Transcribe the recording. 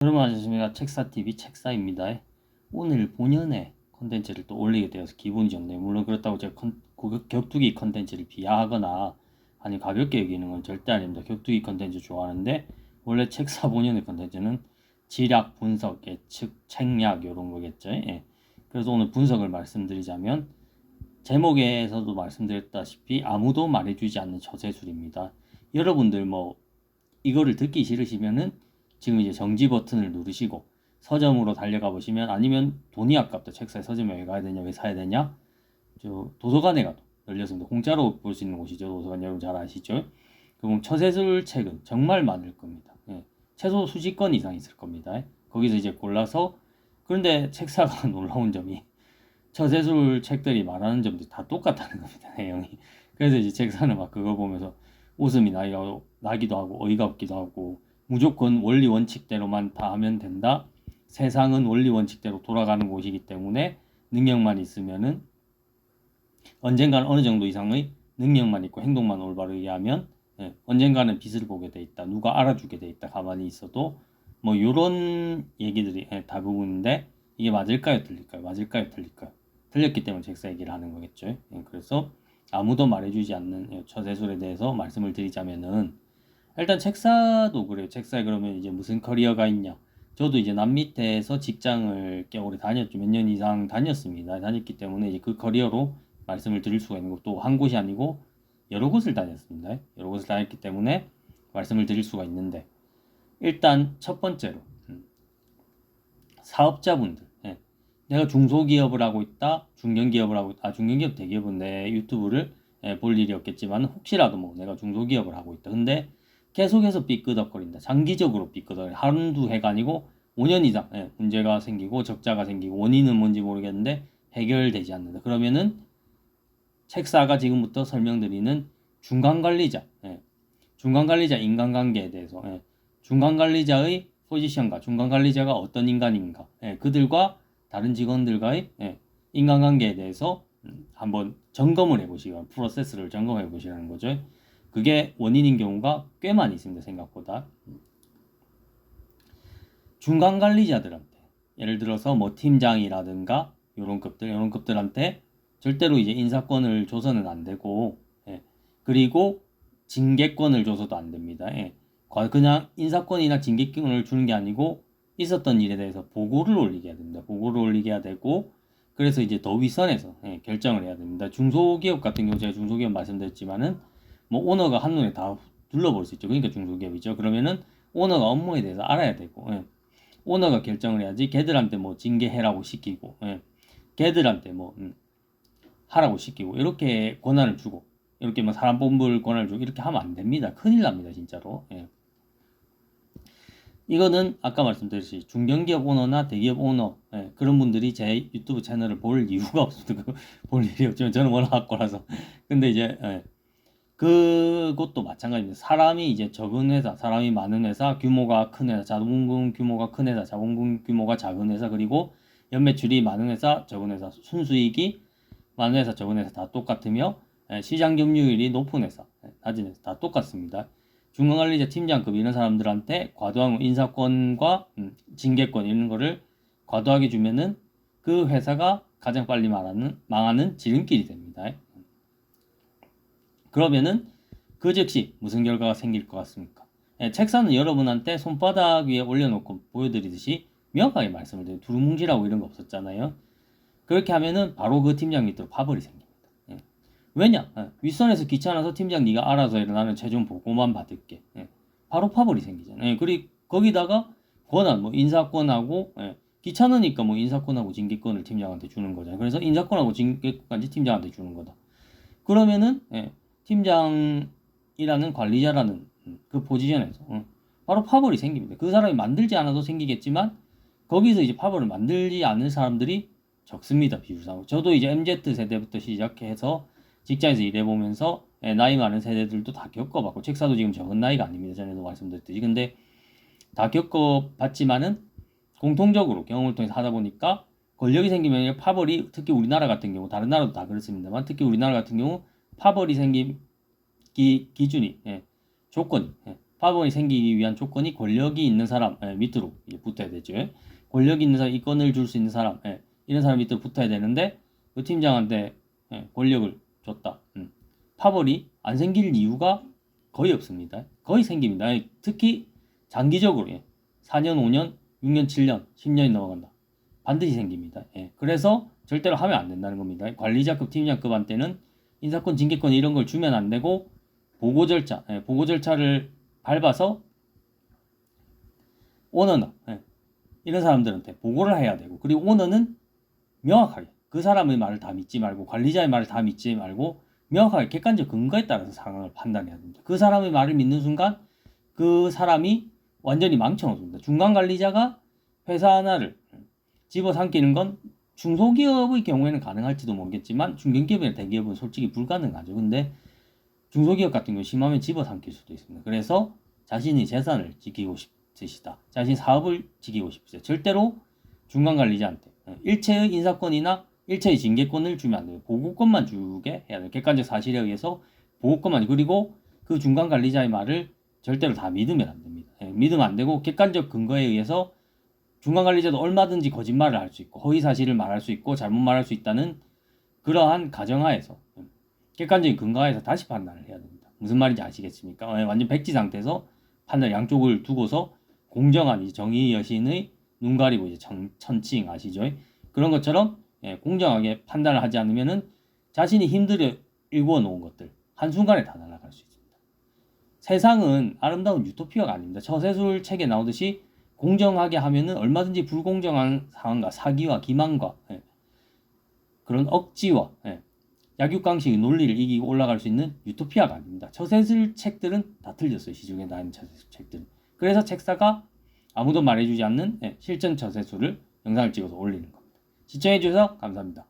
여러분 안녕하십니까. 책사TV 책사입니다. 오늘 본연의 컨텐츠를 또 올리게 되어서 기분이 좋네요. 물론 그렇다고 제가 격투기 컨텐츠를 비하하거나 아니 가볍게 여기는 건 절대 아닙니다. 격투기 컨텐츠 좋아하는데 원래 책사 본연의 컨텐츠는 지략, 분석, 예측, 책략 이런 거겠죠. 예. 그래서 오늘 분석을 말씀드리자면 제목에서도 말씀드렸다시피 아무도 말해주지 않는 처세술입니다. 여러분들 뭐 이거를 듣기 싫으시면은 지금 이제 정지 버튼을 누르시고 서점으로 달려가 보시면, 아니면 돈이 아깝다, 책사에 서점에 왜 가야 되냐, 왜 사야 되냐, 저 도서관에 가도 열렸습니다. 공짜로 볼 수 있는 곳이죠. 도서관 여러분 잘 아시죠? 그럼 처세술 책은 정말 많을 겁니다. 예. 최소 수십 권 이상 있을 겁니다. 거기서 이제 골라서, 그런데 책사가 놀라운 점이 처세술 책들이 말하는 점들이 다 똑같다는 겁니다. 내용이. 그래서 이제 책사는 막 그거 보면서 웃음이 나기도 하고 어이가 없기도 하고, 무조건 원리 원칙대로만 다 하면 된다. 세상은 원리 원칙대로 돌아가는 곳이기 때문에 능력만 있으면은, 언젠가는 어느 정도 이상의 능력만 있고 행동만 올바르게 하면 언젠가는 빛을 보게 돼 있다. 누가 알아주게 돼 있다. 가만히 있어도 뭐 이런 얘기들이 대부분인데, 이게 맞을까요? 틀릴까요? 맞을까요? 틀릴까요? 틀렸기 때문에 책사 얘기를 하는 거겠죠. 그래서 아무도 말해주지 않는 처세술에 대해서 말씀을 드리자면은, 일단 책사도 그래요. 책사에 그러면 이제 무슨 커리어가 있냐. 저도 이제 남 밑에서 직장을 꽤 오래 다녔죠. 몇 년 이상 다녔습니다. 다녔기 때문에 이제 그 커리어로 말씀을 드릴 수가 있는 것도 한 곳이 아니고 여러 곳을 다녔습니다. 여러 곳을 다녔기 때문에 말씀을 드릴 수가 있는데, 일단 첫 번째로 사업자분들, 내가 중소기업을 하고 있다, 중견기업을 하고 있다, 중견기업 대기업은 내 유튜브를 볼 일이 없겠지만 혹시라도 뭐 내가 중소기업을 하고 있다, 근데 계속해서 삐끄덕거린다, 장기적으로 삐끄덕거린다, 한두 해가 아니고 5년 이상 문제가 생기고 적자가 생기고 원인은 뭔지 모르겠는데 해결되지 않는다. 그러면은 책사가 지금부터 설명드리는 중간관리자, 중간관리자 인간관계에 대해서, 중간관리자의 포지션과 중간관리자가 어떤 인간인가, 그들과 다른 직원들과의 인간관계에 대해서 한번 점검을 해보시고 프로세스를 점검해 보시라는 거죠. 그게 원인인 경우가 꽤 많이 있습니다. 생각보다. 중간관리자들한테, 예를 들어서 뭐 팀장이라든가 이런 급들한테 절대로 이제 인사권을 줘서는 안 되고, 그리고 징계권을 줘서도 안 됩니다. 그냥 인사권이나 징계권을 주는 게 아니고 있었던 일에 대해서 보고를 올리게 해야 됩니다. 보고를 올리게 해야 되고, 그래서 이제 더 윗선에서 결정을 해야 됩니다. 중소기업 같은 경우, 제가 중소기업 말씀드렸지만은 뭐 오너가 한눈에 다 둘러볼 수 있죠. 그러니까 중소기업이죠. 그러면은 오너가 업무에 대해서 알아야 되고, 오너가 결정을 해야지 걔들한테 뭐 징계해라고 시키고, 걔들한테 뭐 하라고 시키고 이렇게 권한을 주고, 이렇게 뭐 사람 뽑을 권한을 주고 이렇게 하면 안 됩니다. 큰일 납니다, 진짜로. 이거는 아까 말씀드렸듯이 중견기업 오너나 대기업 오너, 그런 분들이 제 유튜브 채널을 볼 이유가 없습니다. 볼 일이 없지만 저는 워낙 학고라서. 근데 이제 그것도 마찬가지입니다. 사람이 이제 적은 회사, 사람이 많은 회사, 규모가 큰 회사, 자본금 규모가 큰 회사, 자본금 규모가 작은 회사, 그리고 연매출이 많은 회사, 적은 회사, 순수익이 많은 회사, 적은 회사 다 똑같으며, 시장 점유율이 높은 회사, 낮은 회사 다 똑같습니다. 중간관리자, 팀장급 이런 사람들한테 과도한 인사권과 징계권 이런 거를 과도하게 주면은 그 회사가 가장 빨리 망하는 지름길이 됩니다. 그러면은 그 즉시 무슨 결과가 생길 것 같습니까? 책사는 여러분한테 손바닥 위에 올려놓고 보여드리듯이 명확하게 말씀을 드려요. 두루뭉실하고 이런 거 없었잖아요. 그렇게 하면은 바로 그 팀장 밑으로 파벌이 생깁니다. 왜냐? 윗선에서 귀찮아서 팀장 네가 알아서 해, 나는 최종 보고만 받을게. 바로 파벌이 생기잖아요. 그리고 거기다가 권한, 뭐 인사권하고, 귀찮으니까 뭐 인사권하고 징계권을 팀장한테 주는 거잖아요. 그래서 인사권하고 징계권까지 팀장한테 주는 거다. 그러면은 팀장이라는 관리자라는 그 포지션에서 바로 파벌이 생깁니다. 그 사람이 만들지 않아도 생기겠지만 거기서 이제 파벌을 만들지 않는 사람들이 적습니다. 비율상. 저도 이제 MZ 세대부터 시작해서 직장에서 일해보면서 나이 많은 세대들도 다 겪어봤고, 책사도 지금 적은 나이가 아닙니다. 전에도 말씀드렸듯이. 근데 다 겪어봤지만은 공통적으로 경험을 통해서 하다 보니까 권력이 생기면 파벌이, 특히 우리나라 같은 경우, 다른 나라도 다 그렇습니다만 특히 우리나라 같은 경우 파벌이 생긴 기준이, 조건이 파벌이 생기기 위한 조건이 권력이 있는 사람 밑으로 붙어야 되죠. 권력이 있는 사람, 이권을 줄 수 있는 사람, 이런 사람 밑으로 붙어야 되는데 그 팀장한테 권력을 줬다. 파벌이 안 생길 이유가 거의 없습니다. 거의 생깁니다. 특히 장기적으로 4년, 5년, 6년, 7년, 10년이 넘어간다. 반드시 생깁니다. 그래서 절대로 하면 안 된다는 겁니다. 관리자급, 팀장급한테는 인사권, 징계권 이런 걸 주면 안 되고 보고 절차를 밟아서 오너나 이런 사람들한테 보고를 해야 되고, 그리고 오너는 명확하게 그 사람의 말을 다 믿지 말고 관리자의 말을 다 믿지 말고 명확하게 객관적 근거에 따라서 상황을 판단해야 됩니다. 그 사람의 말을 믿는 순간 그 사람이 완전히 망쳐놓습니다. 중간 관리자가 회사 하나를 집어삼키는 건 중소기업의 경우에는 가능할지도 모르겠지만 중견기업이나 대기업은 솔직히 불가능하죠. 근데 중소기업 같은 경우 심하면 집어삼킬 수도 있습니다. 그래서 자신이 재산을 지키고 싶으시다. 자신 사업을 지키고 싶으시다. 절대로 중간 관리자한테 일체의 인사권이나 일체의 징계권을 주면 안 돼요. 보고권만 주게 해야 돼요. 객관적 사실에 의해서 보고권만. 그리고 그 중간 관리자의 말을 절대로 다 믿으면 안 됩니다. 믿으면 안 되고 객관적 근거에 의해서 중간 관리자도 얼마든지 거짓말을 할 수 있고 허위 사실을 말할 수 있고 잘못 말할 수 있다는 그러한 가정하에서 객관적인 근거하에서 다시 판단을 해야 됩니다. 무슨 말인지 아시겠습니까? 완전 백지 상태에서 판단 양쪽을 두고서 공정한 정의 여신의 눈 가리고 이제 천칭 아시죠? 그런 것처럼 공정하게 판단을 하지 않으면은 자신이 힘들어 일구어 놓은 것들 한순간에 다 날아갈 수 있습니다. 세상은 아름다운 유토피아가 아닙니다. 처세술 책에 나오듯이 공정하게 하면은 얼마든지 불공정한 상황과 사기와 기만과 그런 억지와 약육강식의 논리를 이기고 올라갈 수 있는 유토피아가 아닙니다. 처세술 책들은 다 틀렸어요. 시중에 나온 처세술 책들은. 그래서 책사가 아무도 말해주지 않는 실전 처세술을 영상을 찍어서 올리는 겁니다. 시청해주셔서 감사합니다.